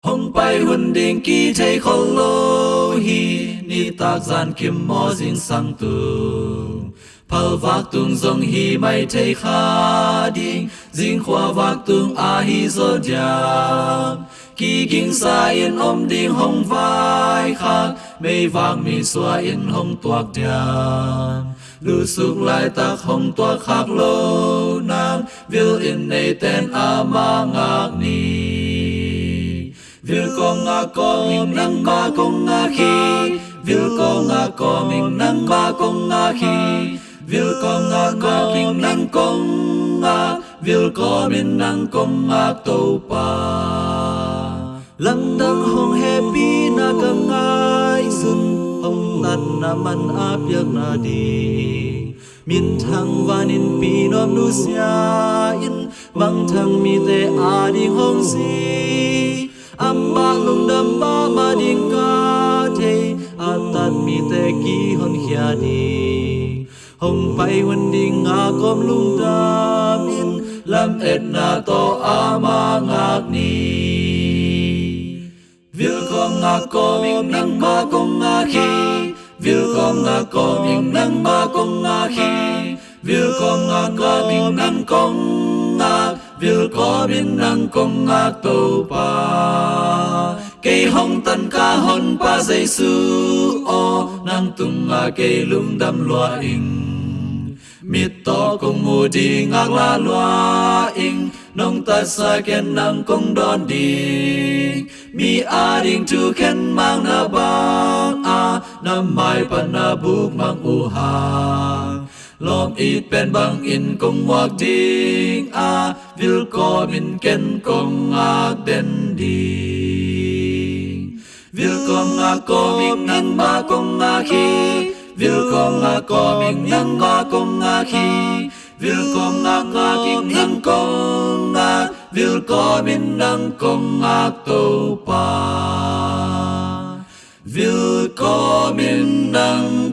Hồng bay huân đình kỳ thấy khôn lô hi ni tác gian kim mô dinh sang tung phal vạc tung dòng hi mai thấy khá đình dinh khoa vạc tung a hi dô diam kỳ kinh sa yên đình hồng vai khác mây vạc mi xoa yên hồng toạc diam lưu suk lại tác hồng toạc khác lô nam vil in nay tên a ma ngạc ni Vil con ngã có mình nắng ba con ngã khi Vil con ngã có mình nắng ba con ngã khi Vil con ngã có mình nắng con ngã Vil có mình nắng con ngã tàu pa Lăng đăng hong happy na kang ai sun Hong tan na man ap yak na di Min thang vanin pinom nu sia in Mang thang mi te ading hong si Amma lung đam ba ma ding ca thế atat mi te ki hon khia đi hồng bay huân ding nga kom lung đam in lam et na to ama ngạc ni vil kom nga ko mình nang ba kong nga khi vil kom nga ko mình nang ba kong nga khi vil kom nga ko mình nang kong nga vil có bên năng công ngạc tàu pa cây hồng tân ca hon pa dây su o năng tung ngà cây lung đâm loa in mít to công mù đi ngạc la loa in nông ta sa ken năng công đón đi mi a ding tu ken mang na bang a nam mai pan na buk mang u ha Lom ít bên băng in công ngoạc ding a vil có min ken công ngạc den đi vil công ngạc có mình nang ba công ngạc khi vil công ngạc có mình nang ba công ngạc khi vil công ngạc mình nang công ngạc vil có min nang công ngạc tàu pa vil có min nang